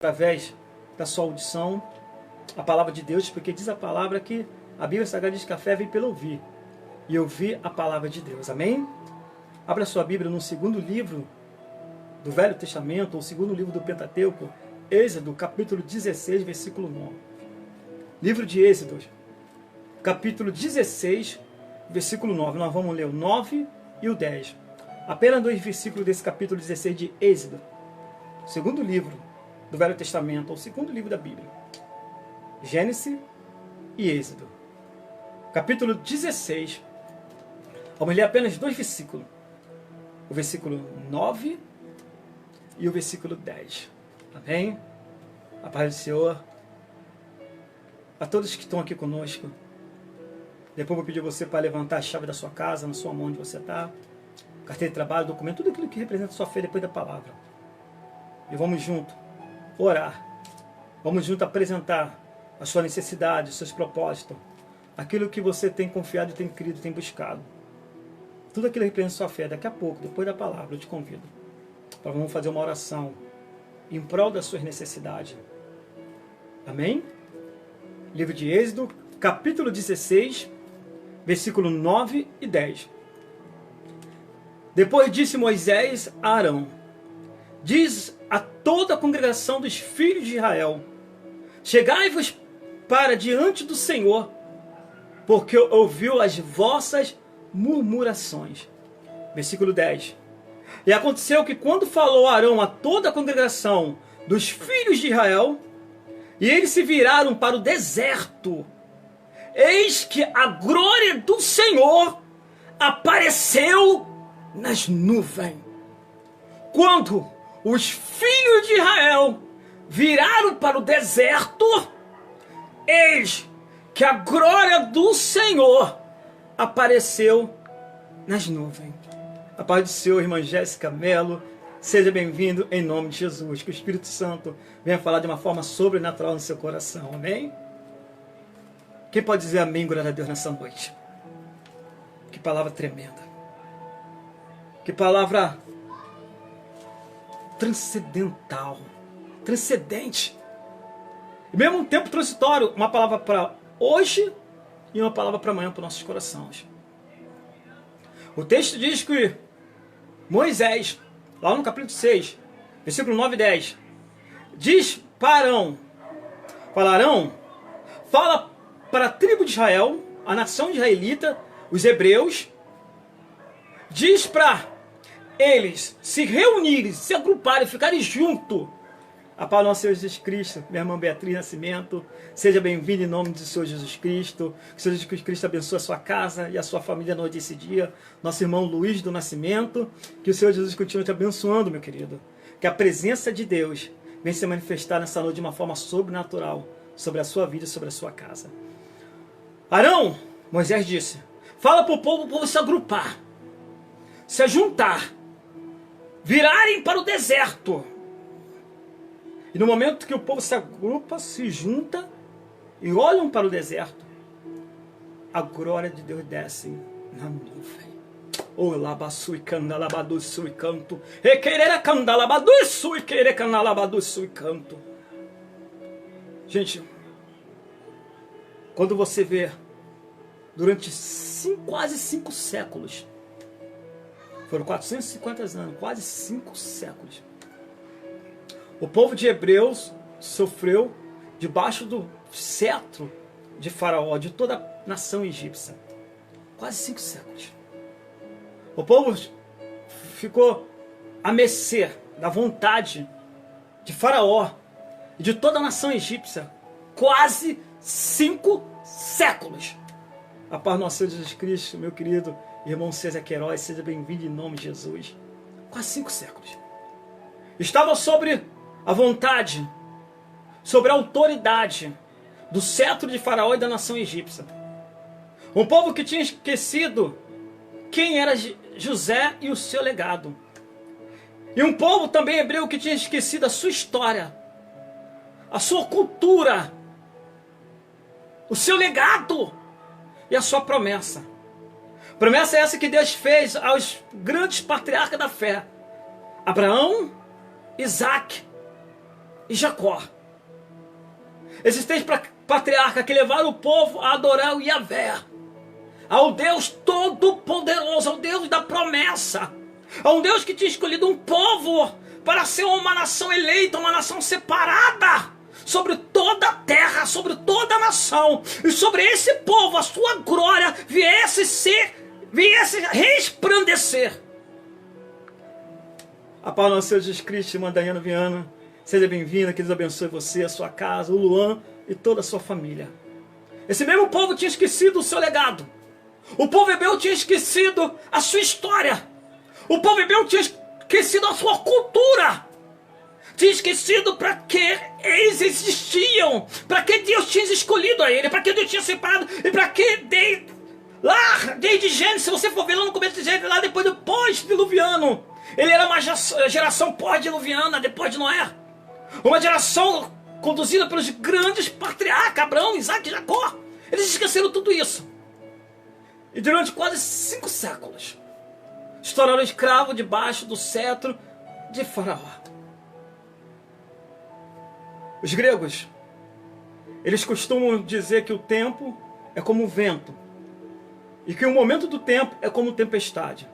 através da sua audição a palavra de Deus, porque diz a palavra que a Bíblia Sagrada diz que a fé vem pelo ouvir, e ouvir a palavra de Deus, amém? Abra sua Bíblia no segundo livro do Velho Testamento, ou segundo livro do Pentateuco, Êxodo, capítulo 16, versículo 9. Livro de Êxodo, capítulo 16, versículo 9. Nós vamos ler o 9 e o 10. Apenas dois versículos desse capítulo 16 de Êxodo, segundo livro do Velho Testamento, ou segundo livro da Bíblia. Gênesis e Êxodo. Capítulo 16. Vamos ler apenas dois versículos. O versículo 9 e o versículo 10. Amém? A paz do Senhor. A todos que estão aqui conosco. Depois vou pedir a você para levantar a chave da sua casa, na sua mão onde você está. Carteira de trabalho, documento, tudo aquilo que representa a sua fé depois da palavra. E vamos junto orar. Vamos junto apresentar a sua necessidade, os seus propósitos. Aquilo que você tem confiado e tem crido, tem buscado. Tudo aquilo que representa a sua fé. Daqui a pouco, depois da palavra, eu te convido. Para vamos fazer uma oração em prol das suas necessidades. Amém? Livro de Êxodo, capítulo 16, versículo 9 e 10. Depois disse Moisés a Arão: diz a toda a congregação dos filhos de Israel: chegai-vos para diante do Senhor, porque ouviu as vossas murmurações. Versículo 10. E aconteceu que quando falou Arão a toda a congregação dos filhos de Israel, e eles se viraram para o deserto, eis que a glória do Senhor apareceu nas nuvens. Quando os filhos de Israel viraram para o deserto, eis que a glória do Senhor apareceu nas nuvens. A paz do Senhor, irmã Jéssica Melo, seja bem-vindo em nome de Jesus. Que o Espírito Santo venha falar de uma forma sobrenatural no seu coração, amém? Quem pode dizer amém, glória a Deus, nessa noite? Que palavra tremenda. Que palavra transcendental, transcendente. E mesmo um tempo transitório, uma palavra para hoje e uma palavra para amanhã para nossos corações. O texto diz que Moisés, lá no capítulo 6, versículo 9 e 10, diz para Arão, fala para a tribo de Israel, a nação israelita, os hebreus, diz para eles se reunirem, se agruparem, ficarem juntos. A paz do nosso Senhor Jesus Cristo, minha irmã Beatriz Nascimento, seja bem-vindo em nome do Senhor Jesus Cristo. Que o Senhor Jesus Cristo abençoe a sua casa e a sua família noite desse dia. Nosso irmão Luiz do Nascimento, que o Senhor Jesus continue te abençoando, meu querido. Que a presença de Deus venha se manifestar nessa noite de uma forma sobrenatural sobre a sua vida e sobre a sua casa. Arão, Moisés disse, fala para o povo se agrupar, se juntar, virarem para o deserto. E no momento que o povo se agrupa, se junta e olham para o deserto, a glória de Deus desce na nuvem. O labaçui candalabadu sui canto, e querer candalabadu sui querer candalabadu sui canto. Gente, quando você vê durante quase 5 séculos, foram 450 anos, quase 5 séculos, o povo de Hebreus sofreu debaixo do cetro de Faraó, de toda a nação egípcia. Quase 5 séculos. O povo ficou à mercê da vontade de Faraó e de toda a nação egípcia. Quase 5 séculos. A paz do nosso Senhor Jesus Cristo, meu querido irmão César Queiroz, seja bem-vindo em nome de Jesus. Quase 5 séculos. Estavam sobre a vontade, sobre a autoridade do cetro de Faraó e da nação egípcia. Um povo que tinha esquecido quem era José e o seu legado. E um povo também hebreu que tinha esquecido a sua história, a sua cultura, o seu legado e a sua promessa. Promessa essa que Deus fez aos grandes patriarcas da fé: Abraão, Isaac e Jacó. Esses três patriarcas que levaram o povo a adorar o Yahvé, ao Deus Todo-Poderoso, ao Deus da promessa, a um Deus que tinha escolhido um povo para ser uma nação eleita, uma nação separada, sobre toda a terra, sobre toda a nação, e sobre esse povo a sua glória viesse resplandecer. A paz do nosso Senhor Jesus Cristo, irmã Daiane Viana, seja bem-vinda, que Deus abençoe você, a sua casa, o Luan e toda a sua família. Esse mesmo povo tinha esquecido o seu legado. O povo hebreu tinha esquecido a sua história. O povo hebreu tinha esquecido a sua cultura. Tinha esquecido para que eles existiam, para que Deus tinha escolhido a ele, para que Deus tinha separado, e para que desde Gênesis, se você for ver lá no começo de Gênesis, lá depois do pós-diluviano, ele era uma geração pós-diluviana, depois de Noé. Uma geração conduzida pelos grandes patriarcas, Abraão, Isaac e Jacó. Eles esqueceram tudo isso. E durante quase 5 séculos, estouraram escravo debaixo do cetro de Faraó. Os gregos, eles costumam dizer que o tempo é como o vento, e que o momento do tempo é como tempestade.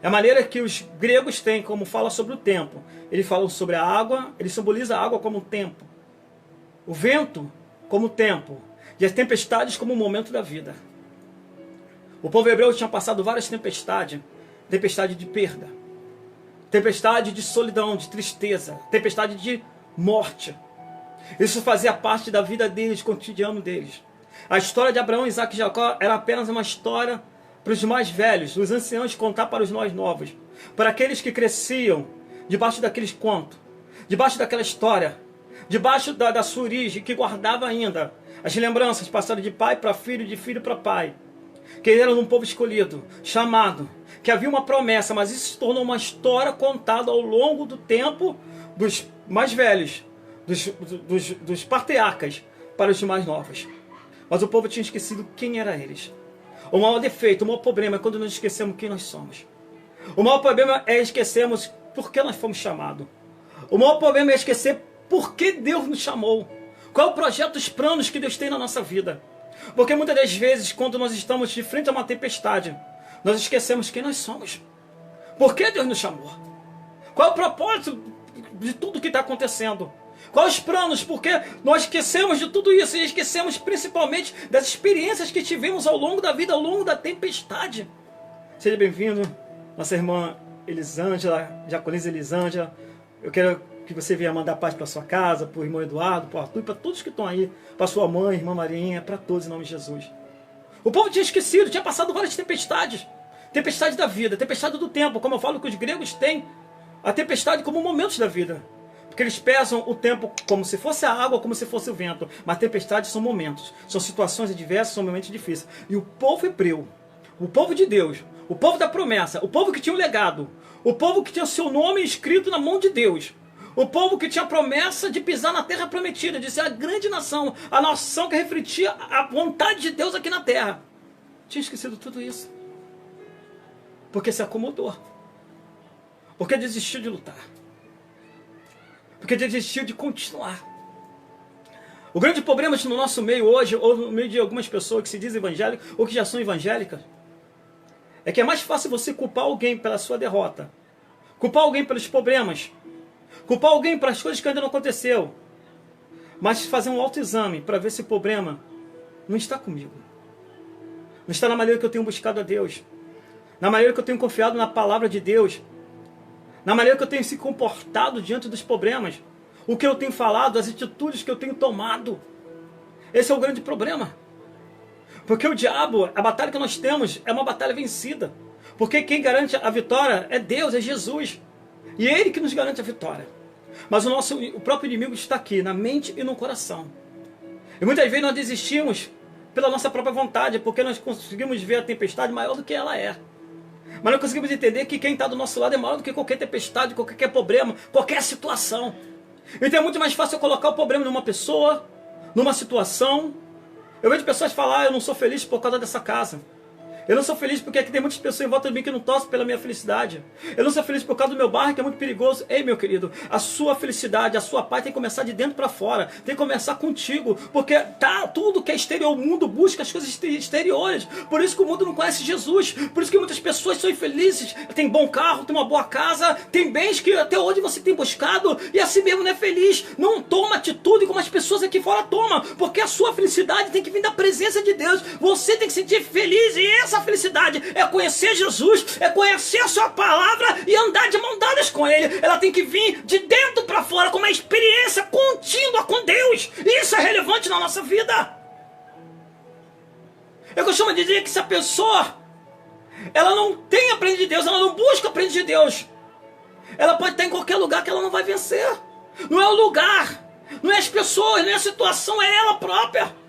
É a maneira que os gregos têm, como fala sobre o tempo. Eles falam sobre a água, ele simboliza a água como o tempo, o vento como o tempo, e as tempestades como o momento da vida. O povo hebreu tinha passado várias tempestades, tempestade de perda, tempestade de solidão, de tristeza, tempestade de morte. Isso fazia parte da vida deles, cotidiano deles. A história de Abraão, Isaac e Jacó era apenas uma história para os mais velhos, os anciãos contar para os mais novos, para aqueles que cresciam debaixo daqueles contos, debaixo daquela história, debaixo da sua origem, que guardava ainda as lembranças passadas de pai para filho, de filho para pai, que eram um povo escolhido, chamado, que havia uma promessa, mas isso se tornou uma história contada ao longo do tempo dos mais velhos, dos patriarcas para os mais novos. Mas o povo tinha esquecido quem era eles. O maior defeito, o maior problema é quando nós esquecemos quem nós somos. O maior problema é esquecermos por que nós fomos chamados. O maior problema é esquecer por que Deus nos chamou. Qual é o projeto, os planos que Deus tem na nossa vida. Porque muitas das vezes, quando nós estamos de frente a uma tempestade, nós esquecemos quem nós somos. Por que Deus nos chamou? Qual é o propósito de tudo que está acontecendo? Quais os planos? Porque nós esquecemos de tudo isso e esquecemos principalmente das experiências que tivemos ao longo da vida, ao longo da tempestade. Seja bem-vindo, nossa irmã Elisângela, Diaconisa Elisângela. Eu quero que você venha mandar paz para sua casa, para o irmão Eduardo, para o Arthur, para todos que estão aí, para sua mãe, irmã Marinha, para todos em nome de Jesus. O povo tinha esquecido, tinha passado várias tempestades. Tempestade da vida, tempestade do tempo, como eu falo que os gregos têm a tempestade como momentos da vida. Porque eles pesam o tempo como se fosse a água, como se fosse o vento. Mas tempestades são momentos, são situações adversas, são momentos difíceis. E o povo hebreu, o povo de Deus, o povo da promessa, o povo que tinha o legado, o povo que tinha o seu nome escrito na mão de Deus, o povo que tinha a promessa de pisar na terra prometida, de ser a grande nação, a nação que refletia a vontade de Deus aqui na terra. Tinha esquecido tudo isso. Porque se acomodou. Porque desistiu de lutar. Porque desistiu de continuar. O grande problema no nosso meio hoje, ou no meio de algumas pessoas que se dizem evangélicas, ou que já são evangélicas, é que é mais fácil você culpar alguém pela sua derrota, culpar alguém pelos problemas, culpar alguém pelas coisas que ainda não aconteceu, mas fazer um autoexame para ver se o problema não está comigo. Não está na maneira que eu tenho buscado a Deus, na maneira que eu tenho confiado na palavra de Deus, na maneira que eu tenho se comportado diante dos problemas, o que eu tenho falado, as atitudes que eu tenho tomado. Esse é o grande problema. Porque o diabo, a batalha que nós temos é uma batalha vencida. Porque quem garante a vitória é Deus, é Jesus. E é Ele que nos garante a vitória. Mas o próprio inimigo está aqui, na mente e no coração. E muitas vezes nós desistimos pela nossa própria vontade, porque nós conseguimos ver a tempestade maior do que ela é. Mas não conseguimos entender que quem está do nosso lado é maior do que qualquer tempestade, qualquer problema, qualquer situação. Então é muito mais fácil eu colocar o problema numa pessoa, numa situação. Eu vejo pessoas falar, eu não sou feliz por causa dessa casa. Eu não sou feliz porque aqui tem muitas pessoas em volta de mim que não torcem pela minha felicidade. Eu não sou feliz por causa do meu bairro, que é muito perigoso. Ei, meu querido, a sua felicidade, a sua paz tem que começar de dentro para fora. Tem que começar contigo. Porque tá, tudo que é exterior, o mundo busca as coisas exteriores. Por isso que o mundo não conhece Jesus. Por isso que muitas pessoas são infelizes. Tem bom carro, tem uma boa casa, tem bens que até hoje você tem buscado e assim mesmo não é feliz. Não toma atitude como as pessoas aqui fora tomam. Porque a sua felicidade tem que vir da presença de Deus. Você tem que se sentir feliz e essa felicidade é conhecer Jesus, é conhecer a sua palavra e andar de mão dadas com Ele. Ela tem que vir de dentro para fora com uma experiência contínua com Deus. Isso é relevante na nossa vida. Eu costumo dizer que se a pessoa ela não tem aprendido de Deus, ela não busca aprender de Deus, ela pode estar em qualquer lugar que ela não vai vencer. Não é o lugar, não é as pessoas, não é a situação, é ela própria.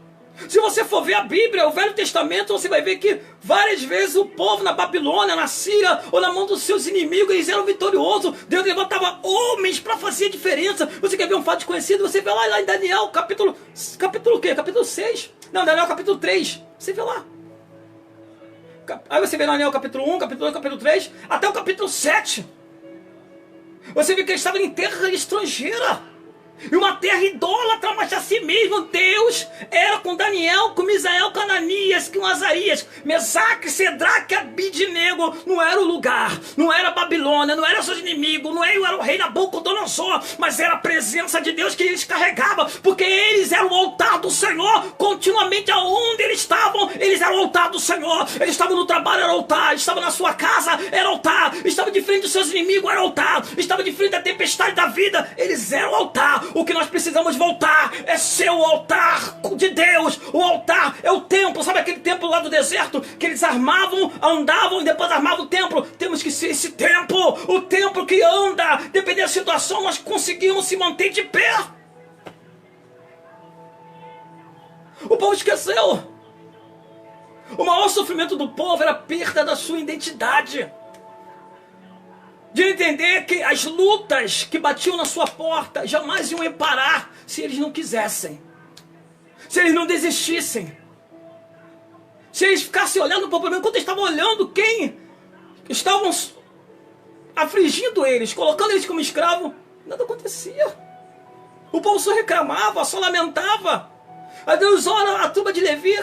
Se você for ver a Bíblia, o Velho Testamento, você vai ver que várias vezes o povo na Babilônia, na Síria ou na mão dos seus inimigos, eles eram vitoriosos. Deus levantava homens para fazer a diferença. Você quer ver um fato desconhecido? Você vê lá em Daniel, capítulo o quê? Capítulo 6? Não, Daniel capítulo 3. Você vê lá. Aí você vê Daniel capítulo 1, capítulo 2, capítulo 3, até o capítulo 7. Você vê que eles estavam em terra estrangeira. E uma terra idólatra, mas a si mesmo Deus era com Daniel, com Misael, com Ananias, com Azarias, Mesaque, Cedraque, Abidnego. Não era o lugar, não era a Babilônia, não era seus inimigos, não era o rei Nabucodonosor, mas era a presença de Deus que eles carregavam, porque eles eram o altar do Senhor. Continuamente aonde eles estavam, eles eram o altar do Senhor. Eles estavam no trabalho, era altar. Estavam na sua casa, era altar. Estavam de frente dos seus inimigos, era altar. Estavam de frente da tempestade da vida, eles eram altar. O que nós precisamos voltar é ser o altar de Deus. O altar é o templo. Sabe aquele templo lá do deserto que eles armavam, andavam e depois armavam o templo? Temos que ser esse templo. O templo que anda. Dependendo da situação, nós conseguimos se manter de pé. O povo esqueceu. O maior sofrimento do povo era a perda da sua identidade. De entender que as lutas que batiam na sua porta jamais iam parar se eles não quisessem. Se eles não desistissem. Se eles ficassem olhando para o problema, enquanto eles estavam olhando quem estavam afligindo eles, colocando eles como escravo, nada acontecia. O povo só reclamava, só lamentava. Aí Deus olha a turma de Levi,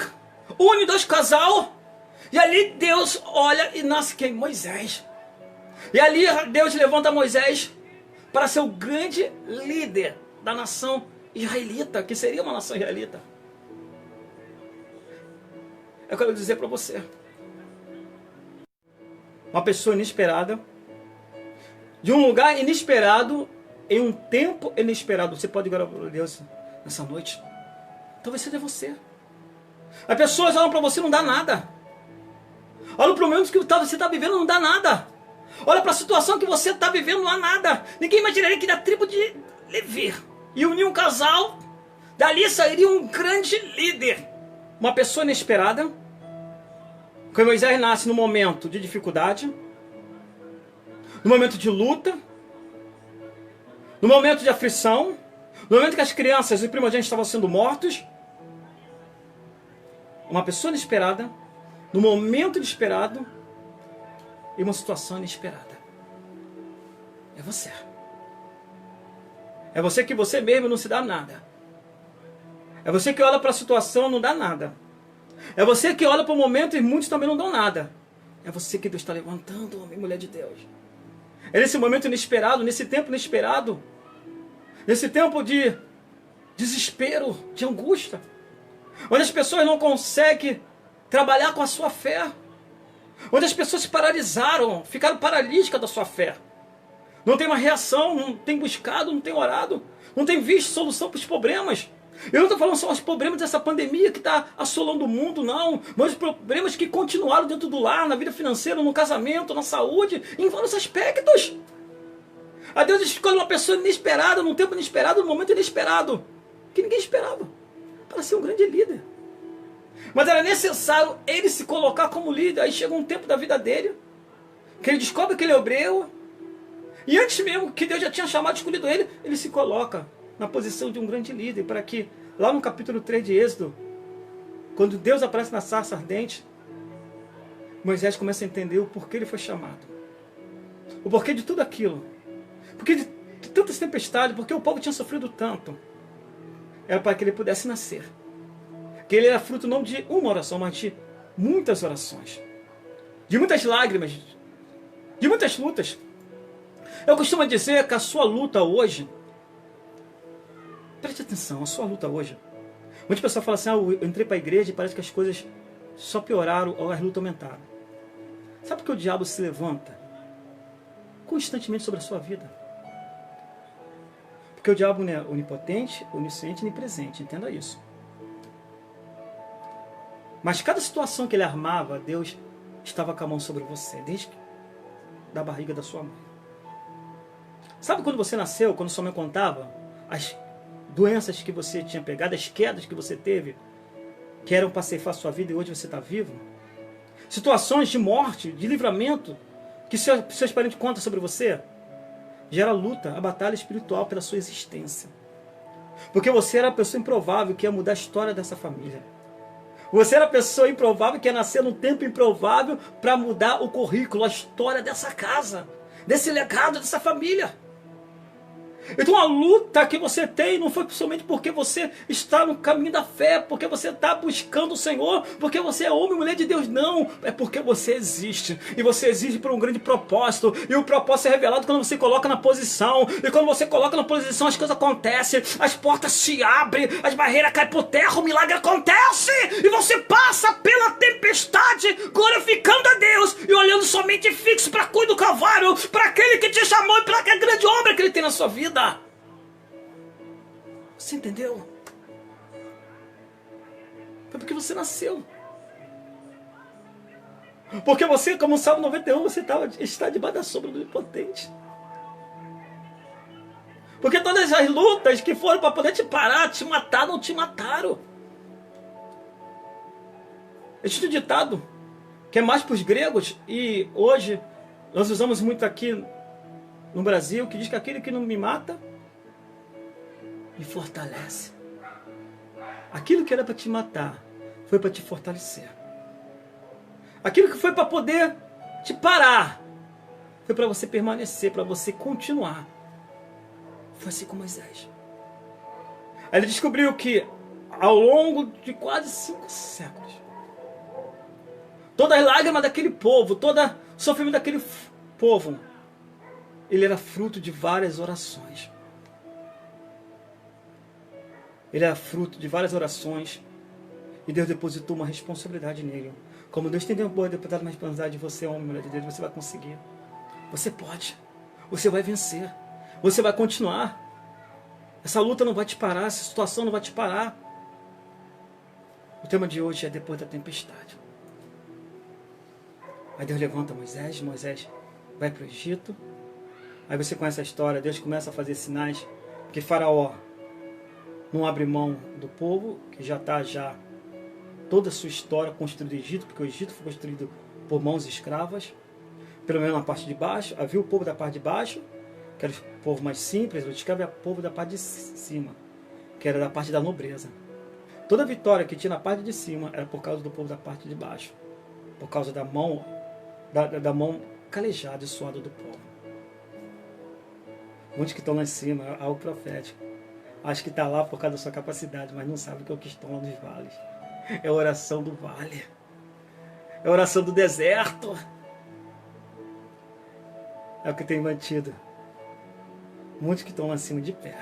une dois casal, e ali Deus olha e nasce quem? Moisés. E ali Deus levanta Moisés para ser o grande líder da nação israelita, que seria uma nação israelita. Eu quero dizer para você, uma pessoa inesperada, de um lugar inesperado, em um tempo inesperado. Você pode orar por Deus nessa noite? Talvez seja você. As pessoas olham para você e não dá nada. Olha para o momento que você está vivendo, não dá nada. Olha para a situação que você está vivendo, não há nada. Ninguém imaginaria que da tribo de Levi e unir um casal, dali sairia um grande líder. Uma pessoa inesperada. Porque Moisés nasce no momento de dificuldade, no momento de luta, no momento de aflição, no momento que as crianças e primogênitos estavam sendo mortos. Uma pessoa inesperada, no momento inesperado, e uma situação inesperada. É você. É você que você mesmo não se dá nada. É você que olha para a situação e não dá nada. É você que olha para o momento e muitos também não dão nada. É você que Deus está levantando, homem e mulher de Deus. É nesse momento inesperado, nesse tempo inesperado, nesse tempo de desespero, de angústia, onde as pessoas não conseguem trabalhar com a sua fé, onde as pessoas se paralisaram, ficaram paralíticas da sua fé. Não tem uma reação, não tem buscado, não tem orado, não tem visto solução para os problemas. Eu não estou falando só os problemas dessa pandemia que está assolando o mundo, não. Mas os problemas que continuaram dentro do lar, na vida financeira, no casamento, na saúde, em vários aspectos. A Deus escolhe uma pessoa inesperada, num tempo inesperado, num momento inesperado, que ninguém esperava, para ser um grande líder. Mas era necessário ele se colocar como líder. Aí chega um tempo da vida dele, que ele descobre que ele é hebreu. E antes mesmo que Deus já tinha chamado e escolhido ele, ele se coloca na posição de um grande líder. Para que, lá no capítulo 3 de Êxodo, quando Deus aparece na sarça ardente, Moisés começa a entender o porquê ele foi chamado. O porquê de tudo aquilo. Porquê de tantas tempestades, porque o povo tinha sofrido tanto. Era para que ele pudesse nascer. Que ele era fruto não de uma oração, mas de muitas orações. De muitas lágrimas. De muitas lutas. Eu costumo dizer que a sua luta hoje... Preste atenção, a sua luta hoje... Muitas pessoas falam assim, eu entrei para a igreja e parece que as coisas só pioraram ou as lutas aumentaram. Sabe por que o diabo se levanta constantemente sobre a sua vida? Porque o diabo não é onipotente, onisciente nem presente, entenda isso. Mas cada situação que ele armava, Deus estava com a mão sobre você, desde da barriga da sua mãe. Sabe quando você nasceu, quando sua mãe contava as doenças que você tinha pegado, as quedas que você teve, que eram para ceifar a sua vida e hoje você está vivo? Situações de morte, de livramento, que seus parentes contam sobre você, gera a luta, a batalha espiritual pela sua existência. Porque você era a pessoa improvável que ia mudar a história dessa família. Você era a pessoa improvável que ia nascer num tempo improvável para mudar o currículo, a história dessa casa, desse legado, dessa família. Então a luta que você tem não foi somente porque você está no caminho da fé, porque você está buscando o Senhor, porque você é homem e mulher de Deus, não. É porque você existe. E você existe por um grande propósito. E o propósito é revelado quando você coloca na posição. E quando você coloca na posição, as coisas acontecem, as portas se abrem, as barreiras caem por terra, o milagre acontece. E você passa pela tempestade, glorificando a Deus e olhando somente fixo para a cruz do Calvário, para aquele que te chamou e para aquela grande obra que Ele tem na sua vida. Você entendeu? Foi porque você nasceu. Porque você, como o Salmo 91, você está debaixo da sombra do Onipotente. Porque todas as lutas que foram para poder te parar, te matar, não te mataram. Existe um ditado que é mais para os gregos, e hoje nós usamos muito aqui no Brasil, que diz que aquele que não me mata, me fortalece. Aquilo que era para te matar, foi para te fortalecer. Aquilo que foi para poder te parar, foi para você permanecer, para você continuar. Foi assim com Moisés. Aí ele descobriu que, ao longo de quase 5 séculos, toda a lágrima daquele povo, todo o sofrimento daquele povo, ele era fruto de várias orações. Ele era fruto de várias orações. E Deus depositou uma responsabilidade nele. Como Deus tem depositado uma responsabilidade de você, homem, mulher de Deus, você vai conseguir. Você pode. Você vai vencer. Você vai continuar. Essa luta não vai te parar. Essa situação não vai te parar. O tema de hoje é depois da tempestade. Aí Deus levanta Moisés. Moisés vai para o Egito. Aí você conhece a história, Deus começa a fazer sinais que Faraó não abre mão do povo, que já está toda a sua história construída no Egito, porque o Egito foi construído por mãos escravas, pelo menos na parte de baixo. Havia o povo da parte de baixo, que era o povo mais simples, o escravo era o povo da parte de cima, que era da parte da nobreza. Toda a vitória que tinha na parte de cima era por causa do povo da parte de baixo, por causa da mão calejada e suada do povo. Muitos que estão lá em cima, é algo profético. Acho que está lá por causa da sua capacidade, mas não sabe que é o que estão lá nos vales. É a oração do vale. É a oração do deserto. É o que tem mantido muitos que estão lá em cima de pé.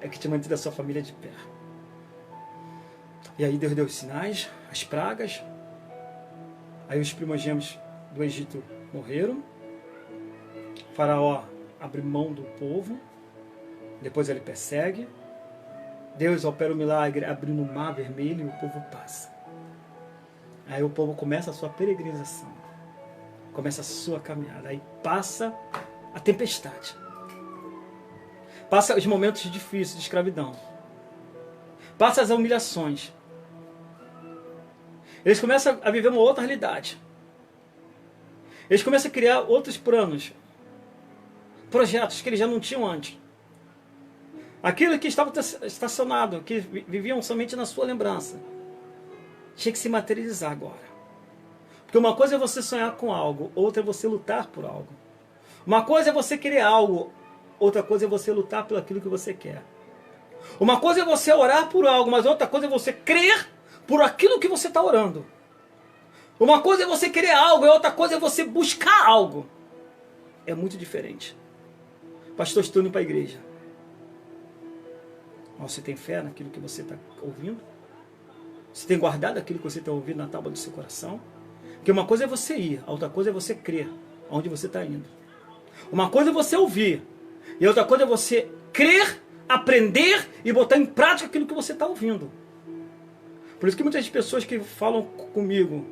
É o que tem mantido a sua família de pé. E aí Deus deu os sinais, as pragas. Aí os primogênitos do Egito morreram. O Faraó abre mão do povo. Depois ele persegue. Deus opera o milagre abrindo o mar vermelho e o povo passa. Aí o povo começa a sua peregrinação. Começa a sua caminhada. Aí passa a tempestade. Passa os momentos difíceis de escravidão. Passa as humilhações. Eles começam a viver uma outra realidade. Eles começam a criar outros planos. Projetos que eles já não tinham antes. Aquilo que estava estacionado, que viviam somente na sua lembrança, tinha que se materializar agora. Porque uma coisa é você sonhar com algo, outra é você lutar por algo. Uma coisa é você querer algo, outra coisa é você lutar por aquilo que você quer. Uma coisa é você orar por algo, mas outra coisa é você crer por aquilo que você está orando. Uma coisa é você querer algo, e outra coisa é você buscar algo. É muito diferente. Pastor, estou indo para a igreja. Você tem fé naquilo que você está ouvindo? Você tem guardado aquilo que você está ouvindo na tábua do seu coração? Porque uma coisa é você ir, a outra coisa é você crer aonde você está indo. Uma coisa é você ouvir, e outra coisa é você crer, aprender e botar em prática aquilo que você está ouvindo. Por isso que muitas pessoas que falam comigo,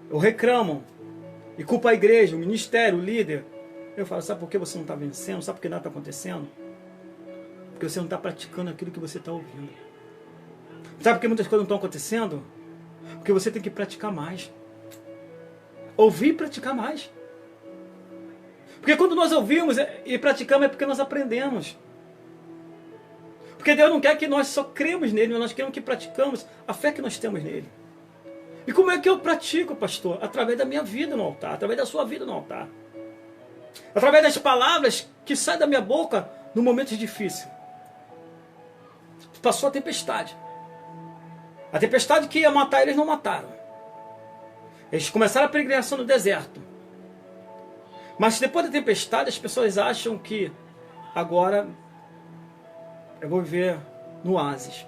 ou reclamam, e culpam a igreja, o ministério, o líder, eu falo, sabe por que você não está vencendo? Sabe por que nada está acontecendo? Porque você não está praticando aquilo que você está ouvindo. Sabe por que muitas coisas não estão acontecendo? Porque você tem que praticar mais. Ouvir e praticar mais. Porque quando nós ouvimos e praticamos é porque nós aprendemos. Porque Deus não quer que nós só cremos nele, mas nós queremos que praticamos a fé que nós temos nele. E como é que eu pratico, pastor? Através da minha vida no altar, através da sua vida no altar. Através das palavras que saem da minha boca no momento difícil. Passou a tempestade. A tempestade que ia matar, eles não mataram. Eles começaram a peregrinação no deserto. Mas depois da tempestade, as pessoas acham que agora eu vou viver no oásis.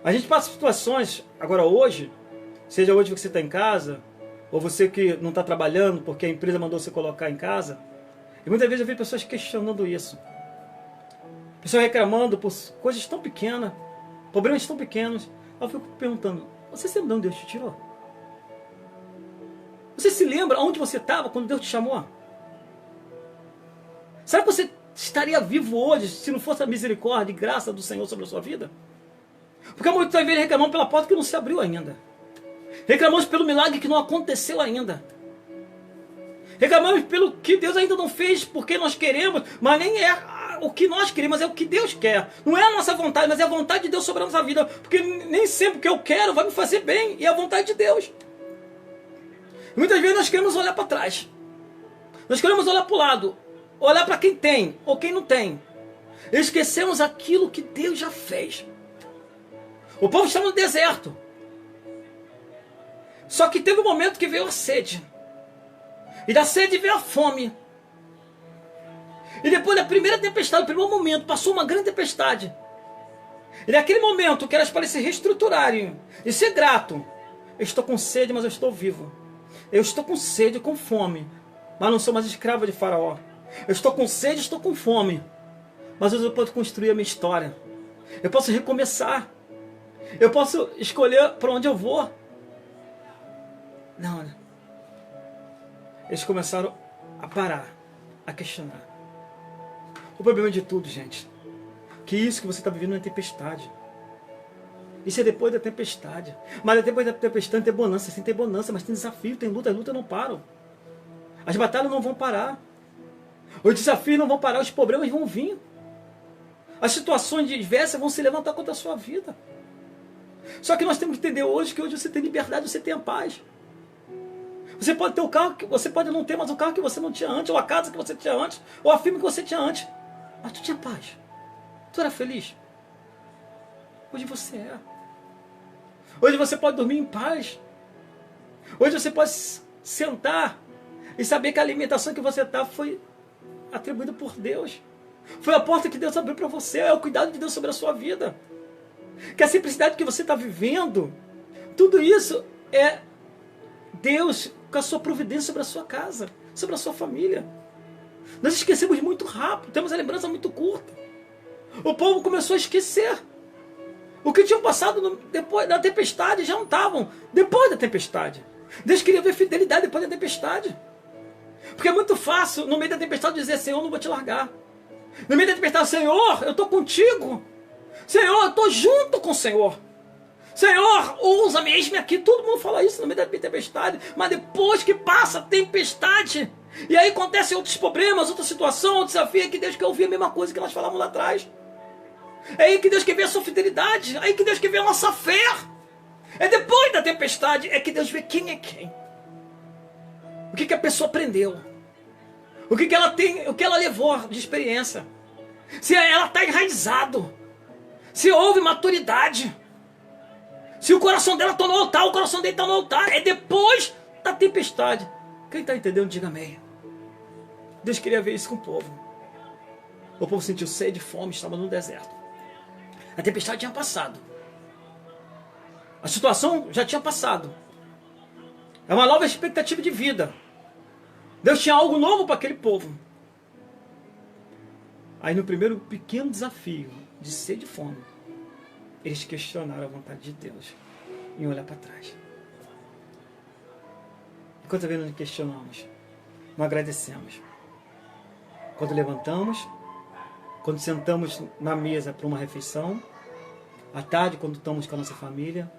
A gente passa situações, agora hoje, seja hoje que você está em casa, ou você que não está trabalhando porque a empresa mandou você colocar em casa, e muitas vezes eu vejo pessoas questionando isso. Pessoas reclamando por coisas tão pequenas, problemas tão pequenos. Eu fico perguntando, você se lembra de onde Deus te tirou? Você se lembra onde você estava quando Deus te chamou? Será que você estaria vivo hoje se não fosse a misericórdia e graça do Senhor sobre a sua vida? Porque muitas vezes reclamamos pela porta que não se abriu ainda. Reclamamos pelo milagre que não aconteceu ainda. Reclamamos pelo que Deus ainda não fez porque nós queremos, mas nem é o que nós queremos, é o que Deus quer. Não é a nossa vontade, mas é a vontade de Deus sobre a nossa vida. Porque nem sempre o que eu quero vai me fazer bem, e é a vontade de Deus. Muitas vezes nós queremos olhar para trás. Nós queremos olhar para o lado, olhar para quem tem ou quem não tem. Esquecemos aquilo que Deus já fez. O povo estava no deserto. Só que teve um momento que veio a sede. E da sede veio a fome. E depois da primeira tempestade, no primeiro momento, passou uma grande tempestade. E naquele momento que elas para se reestruturarem e ser grato. Eu estou com sede, mas eu estou vivo. Eu estou com sede, com fome, mas não sou mais escravo de Faraó. Eu estou com sede, estou com fome, mas hoje eu posso construir a minha história. Eu posso recomeçar. Eu posso escolher para onde eu vou. Não, né? Eles começaram a parar, a questionar. O problema de tudo, gente, que isso que você está vivendo é tempestade. Isso é depois da tempestade. Mas depois da tempestade tem bonança. Sim, tem bonança, mas tem desafio, tem luta. As lutas não param. As batalhas não vão parar. Os desafios não vão parar. Os problemas vão vir. As situações diversas vão se levantar contra a sua vida. Só que nós temos que entender hoje que hoje você tem liberdade, você tem a paz. Você pode ter o carro, você pode não ter, mas o carro que você não tinha antes, ou a casa que você tinha antes, ou a firma que você tinha antes. Mas tu tinha paz. Tu era feliz. Hoje você é. Hoje você pode dormir em paz. Hoje você pode sentar e saber que a alimentação que você está foi atribuída por Deus. Foi a porta que Deus abriu para você. É o cuidado de Deus sobre a sua vida. Que a simplicidade que você está vivendo, tudo isso é Deus com a sua providência sobre a sua casa, sobre a sua família. Nós esquecemos muito rápido, temos a lembrança muito curta. O povo começou a esquecer. O que tinham passado depois da tempestade já não estavam depois da tempestade. Deus queria ver fidelidade depois da tempestade. Porque é muito fácil, no meio da tempestade, dizer: Senhor, não vou te largar. No meio da tempestade: Senhor, eu estou contigo. Senhor, eu estou junto com o Senhor. Senhor, usa-me, eis-me aqui. Todo mundo fala isso no meio da tempestade. Mas depois que passa a tempestade, e aí acontecem outros problemas, outra situação, outro desafio, é que Deus quer ouvir a mesma coisa que nós falamos lá atrás. É aí que Deus quer ver a sua fidelidade. É aí que Deus quer ver a nossa fé. É depois da tempestade é que Deus vê quem é quem. O que a pessoa aprendeu. O que ela tem, o que ela levou de experiência. Se ela está enraizado. Se houve maturidade. Se o coração dela está no altar, o coração dele está no altar. É depois da tempestade. Quem está entendendo, diga amém. Deus queria ver isso com o povo. O povo sentiu sede e fome, estava no deserto. A tempestade tinha passado. A situação já tinha passado. É uma nova expectativa de vida. Deus tinha algo novo para aquele povo. Aí no primeiro pequeno desafio de sede e fome, eles questionaram a vontade de Deus em olhar para trás. E quantas vezes nós questionamos, não agradecemos. Quando levantamos, quando sentamos na mesa para uma refeição, à tarde quando estamos com a nossa família,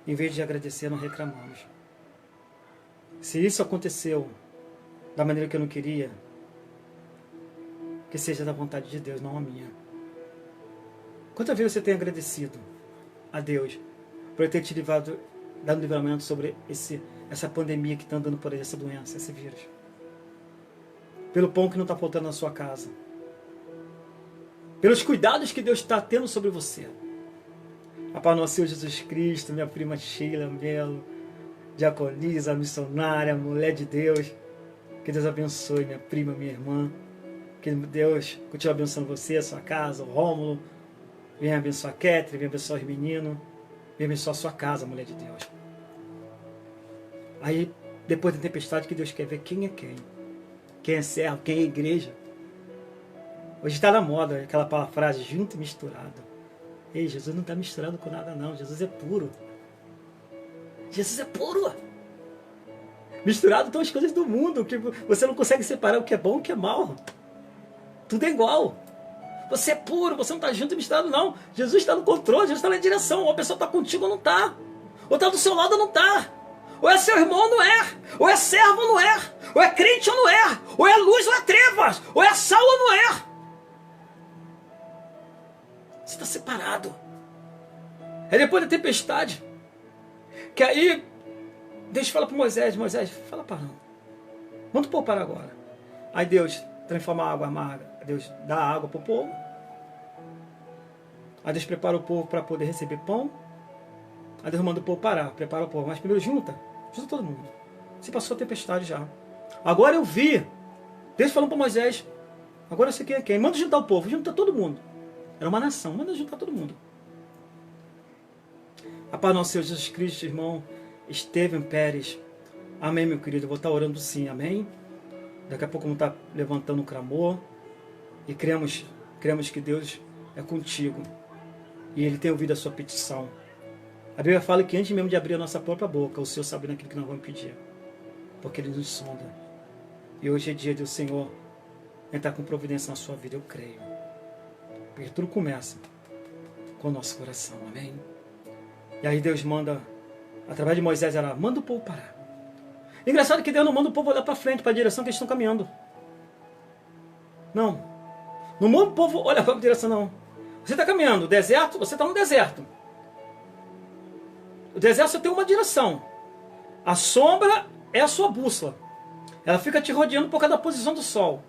em vez de agradecer, nós reclamamos. Se isso aconteceu da maneira que eu não queria, que seja da vontade de Deus, não a minha. Quantas vezes você tem agradecido a Deus por ter te livrado, dado livramento sobre essa pandemia que está andando por aí, essa doença, esse vírus? Pelo pão que não está faltando na sua casa. Pelos cuidados que Deus está tendo sobre você. A Pai nosso Senhor Jesus Cristo, minha prima Sheila Melo, diaconisa, missionária, mulher de Deus. Que Deus abençoe minha prima, minha irmã. Que Deus continue abençoando você, a sua casa, o Rômulo. Venha abençoar a Ketri, venha abençoar os meninos. Venha abençoar a sua casa, mulher de Deus. Aí, depois da tempestade, que Deus quer ver quem é quem. Quem é servo, quem é igreja. Hoje está na moda aquela frase, junto e misturado. Ei, Jesus não está misturado com nada não. Jesus é puro. Jesus é puro. Misturado estão as coisas do mundo, que você não consegue separar o que é bom e o que é mal. Tudo é igual. Você é puro, você não está junto e misturado não. Jesus está no controle, Jesus está na direção. Ou a pessoa está contigo ou não está. Ou está do seu lado ou não está. Ou é seu irmão ou não é. Ou é servo ou não é. Ou é crente ou não é. Ou é luz ou é trevas. Ou é sal ou não é. Você está separado. É depois da tempestade que aí Deus fala para Moisés, fala para não. Manda o povo parar agora. Aí Deus transforma a água amarga. Deus dá água para o povo. Aí Deus prepara o povo para poder receber pão. Aí Deus manda o povo parar, prepara o povo. Mas primeiro junta todo mundo. Se passou a tempestade já. Agora eu vi. Deus falando para Moisés. Agora você quem é quem? Manda juntar o povo, junta todo mundo. Era uma nação, manda juntar todo mundo. A paz do nosso Senhor Jesus Cristo, irmão Estevam Pérez. Amém, meu querido. Eu vou estar orando sim, amém? Daqui a pouco vamos estar levantando o clamor. E cremos que Deus é contigo. E Ele tem ouvido a sua petição. A Bíblia fala que antes mesmo de abrir a nossa própria boca, o Senhor sabe naquilo que nós vamos pedir. Porque Ele nos sonda. E hoje é dia do Senhor entrar com providência na sua vida, eu creio. Porque tudo começa com o nosso coração, amém? E aí Deus manda, através de Moisés, manda o povo parar. Engraçado que Deus não manda o povo olhar para frente, para a direção que eles estão caminhando. Não. Não manda o povo olhar para a direção, não. Você está caminhando, deserto, você está no deserto. O deserto só tem uma direção. A sombra é a sua bússola. Ela fica te rodeando por causa da posição do sol.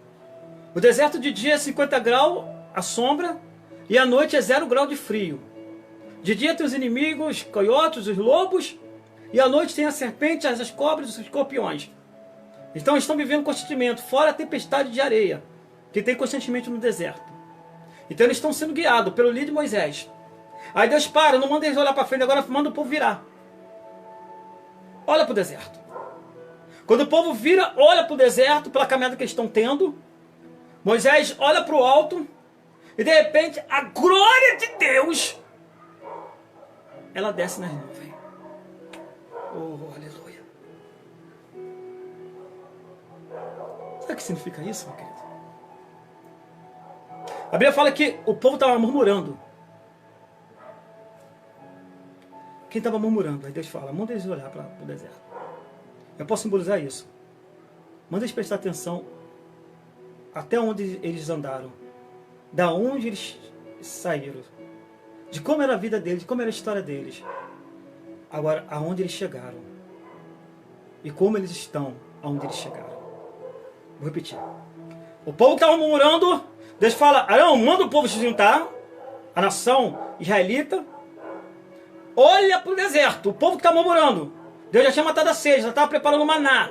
O deserto de dia é 50 graus, a sombra, e à noite é 0 grau de frio. De dia tem os inimigos, os coiotes, os lobos, e à noite tem a serpente, as cobras, os escorpiões. Então estão vivendo constantemente, fora a tempestade de areia, que tem constantemente no deserto. Então eles estão sendo guiados pelo líder de Moisés. Aí Deus para, não manda eles olhar para frente, agora manda o povo virar. Olha para o deserto. Quando o povo vira, olha para o deserto, pela caminhada que eles estão tendo, Moisés olha para o alto, e de repente a glória de Deus, ela desce nas nuvens. Oh, aleluia. Sabe o que significa isso, meu querido? A Bíblia fala que o povo estava murmurando. Quem estava murmurando? Aí Deus fala, manda eles olhar para o deserto. Eu posso simbolizar isso. Manda eles prestar atenção até onde eles andaram. Da onde eles saíram. de como era a vida deles, de como era a história deles. Agora, aonde eles chegaram. E como eles estão aonde eles chegaram. Vou repetir. O povo estava murmurando, Deus fala, Arão, manda o povo se juntar, a nação israelita, olha para o deserto, o povo que está murmurando. Deus já tinha matado a sede, já estava preparando o maná.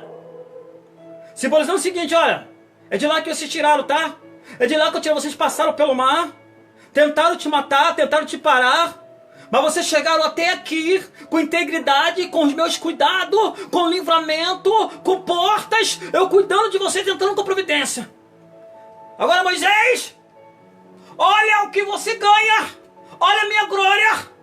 Simbolizando o seguinte, olha, é de lá que vocês tiraram, tá? É de lá que eu tirei, vocês passaram pelo mar, tentaram te matar, tentaram te parar, mas vocês chegaram até aqui com integridade, com os meus cuidados, com livramento, com portas, eu cuidando de vocês, tentando com providência. Agora, Moisés, olha o que você ganha, olha a minha glória,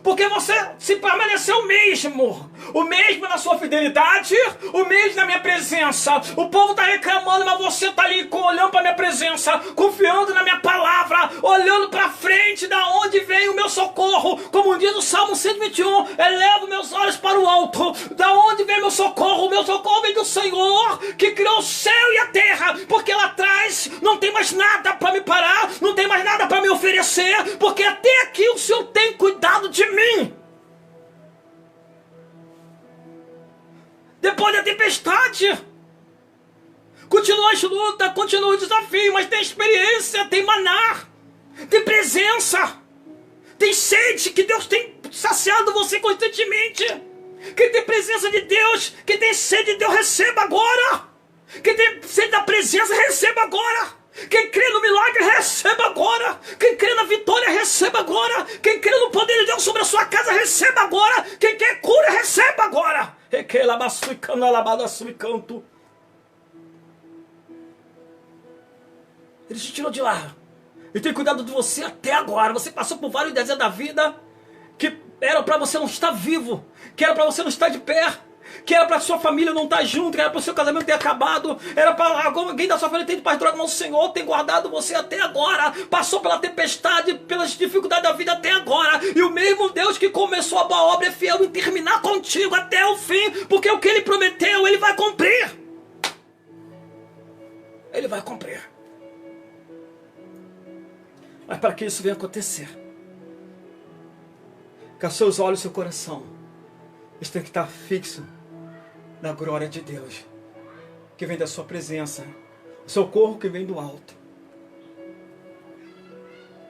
porque você se permaneceu o mesmo na sua fidelidade, o mesmo na minha presença. O povo está reclamando, mas você está ali olhando para a minha presença, confiando na minha palavra, olhando para frente, da onde vem o meu socorro. Como diz o Salmo 121, elevo meus olhos para o alto. Da onde vem meu socorro? O meu socorro vem do Senhor, que criou o céu e a terra, porque lá atrás não tem mais nada para me parar, não tem mais nada para me oferecer, porque até aqui o Senhor tem cuidado de mim. Depois da tempestade, continua as lutas, continua o desafio, mas tem experiência, tem maná, tem presença, tem sede, que Deus tem saciado você constantemente. Quem tem presença de Deus, quem tem sede de Deus, receba agora. Quem tem sede da presença, receba agora. Quem crê no milagre, receba agora. Quem crê na vitória, receba agora. Quem crê no poder de Deus sobre a sua casa, receba agora. Quem quer cura, receba agora. Ele te tirou de lá. Ele tem cuidado de você até agora. Você passou por vários desertos da vida que era para você não estar vivo, que era para você não estar de pé, que era para sua família não estar junto, que era para o seu casamento ter acabado, era para alguém da sua família ter ido para as drogas, mas o Senhor tem guardado você até agora, passou pela tempestade, pelas dificuldades da vida até agora, e o mesmo Deus que começou a boa obra é fiel em terminar contigo até o fim, porque o que Ele prometeu, Ele vai cumprir. Ele vai cumprir. Mas para que isso venha acontecer, que os seus olhos e seu coração, eles têm que estar fixos na glória de Deus, que vem da sua presença, o socorro que vem do alto,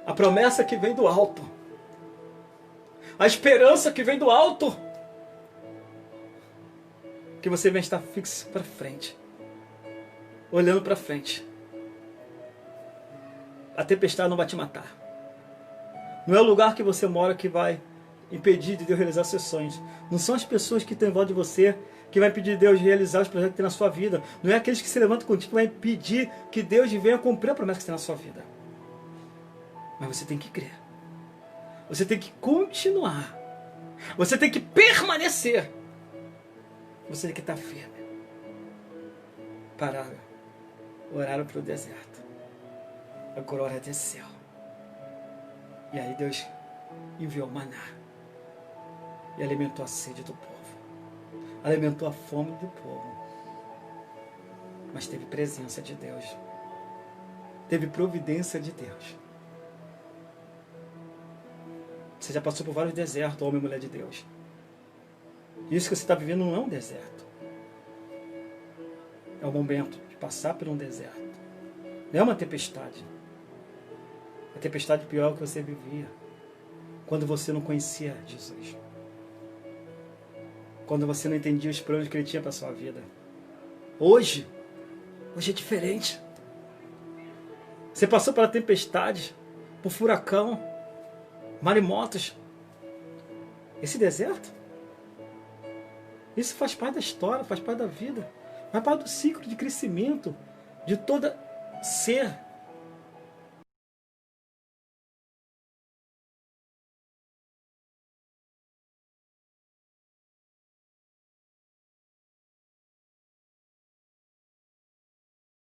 a promessa que vem do alto, a esperança que vem do alto, que você venha estar fixo para frente, olhando para frente. A tempestade não vai te matar. Não é o lugar que você mora que vai impedir de Deus realizar seus sonhos. Não são as pessoas que estão em volta de você que vai impedir de Deus realizar os projetos que tem na sua vida. Não é aqueles que se levantam contigo que vai impedir que Deus venha cumprir a promessa que tem na sua vida. Mas você tem que crer. Você tem que continuar. Você tem que permanecer. Você tem que estar firme. Pararam. Oraram para o deserto. A glória desceu. E aí Deus enviou maná. E alimentou a sede do povo. Alimentou a fome do povo. Mas teve presença de Deus. Teve providência de Deus. Você já passou por vários desertos, homem e mulher de Deus. Isso que você está vivendo não é um deserto. É o momento de passar por um deserto. Não é uma tempestade. A tempestade pior que você vivia quando você não conhecia Jesus. Quando você não entendia os planos que Ele tinha para a sua vida. Hoje é diferente. Você passou pela tempestade, por furacão, maremotos. Esse deserto, isso faz parte da história, faz parte da vida, faz parte do ciclo de crescimento de todo ser